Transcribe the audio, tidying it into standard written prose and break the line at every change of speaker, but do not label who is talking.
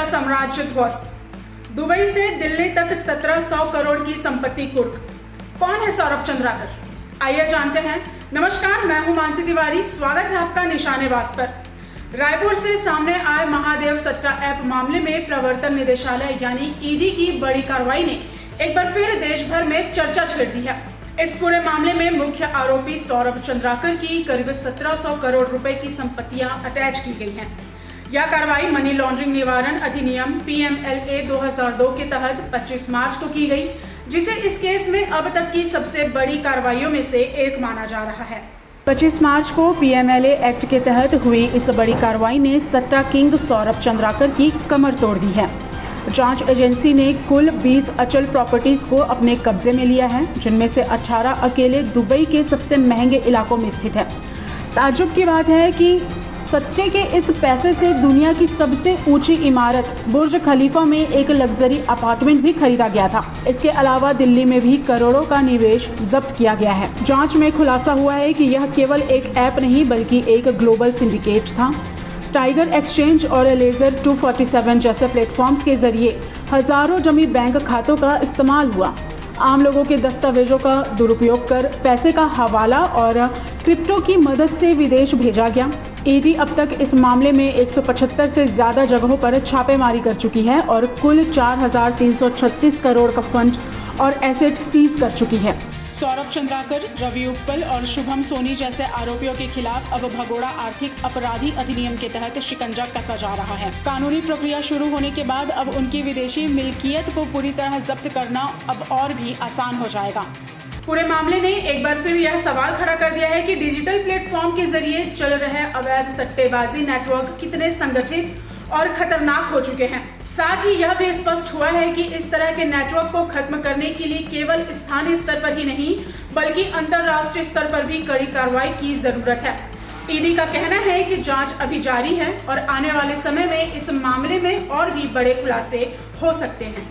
साम्राज्य ध्वस्त। दुबई से दिल्ली तक 1700 करोड़ की संपत्ति कुर्क। कौन है सौरभ चंद्राकर? आइए जानते हैं। नमस्कार, मैं हूं मानसी तिवारी। स्वागत है आपका निशानेबाज पर। रायपुर से सामने आए महादेव सट्टा ऐप मामले में प्रवर्तन निदेशालय यानी ईडी की बड़ी कार्रवाई ने एक बार फिर देश भर में चर्चा छेड़ दी है। इस पूरे मामले में मुख्य आरोपी सौरभ चंद्राकर की करीब 1700 करोड़ रुपए की संपत्तियां अटैच की गई हैं। यह कार्रवाई मनी लॉन्ड्रिंग निवारण अधिनियम PMLA 2002 के तहत 25 मार्च को की गई, जिसे इस केस में अब तक की सबसे बड़ी कार्रवाइयों में से एक माना जा रहा है। 25 मार्च को PMLA एक्ट के तहत हुई इस बड़ी कार्रवाई ने सट्टा किंग सौरभ चंद्राकर की कमर तोड़ दी है। जांच एजेंसी ने कुल 20 अचल प्रॉपर्टीज को अपने कब्जे में लिया है, जिनमें से 18 अकेले दुबई के सबसे महंगे इलाकों में स्थित है। ताज्जुब की बात है कि सट्टे के इस पैसे से दुनिया की सबसे ऊंची इमारत बुर्ज खलीफा में एक लग्जरी अपार्टमेंट भी खरीदा गया था। इसके अलावा दिल्ली में भी करोड़ों का निवेश जब्त किया गया है। जांच में खुलासा हुआ है कि यह केवल एक ऐप नहीं बल्कि एक ग्लोबल सिंडिकेट था। टाइगर एक्सचेंज और लेजर 247 जैसे प्लेटफॉर्म्स के जरिए हजारों डमी बैंक खातों का इस्तेमाल हुआ। आम लोगों के दस्तावेजों का दुरुपयोग कर पैसे का हवाला और क्रिप्टो की मदद से विदेश भेजा गया। ईडी अब तक इस मामले में 175 से ज्यादा जगहों पर छापेमारी कर चुकी है और कुल 4336 करोड़ का फंड और एसेट सीज कर चुकी है। सौरभ चंद्राकर, रवि उत्पल और शुभम सोनी जैसे आरोपियों के खिलाफ अब भगोड़ा आर्थिक अपराधी अधिनियम के तहत शिकंजा कसा जा रहा है। कानूनी प्रक्रिया शुरू होने के बाद अब उनकी विदेशी मिल्कियत को पूरी तरह जब्त करना अब और भी आसान हो जाएगा। पूरे मामले ने एक बार फिर यह सवाल खड़ा कर दिया है कि डिजिटल प्लेटफॉर्म के जरिए चल रहे अवैध सट्टेबाजी नेटवर्क कितने संगठित और खतरनाक हो चुके हैं। साथ ही यह भी स्पष्ट हुआ है कि इस तरह के नेटवर्क को खत्म करने के लिए केवल स्थानीय स्तर पर ही नहीं बल्कि अंतर्राष्ट्रीय स्तर पर भी कड़ी कार्रवाई की जरूरत है। ईडी का कहना है कि जांच अभी जारी है और आने वाले समय में इस मामले में और भी बड़े खुलासे हो सकते हैं।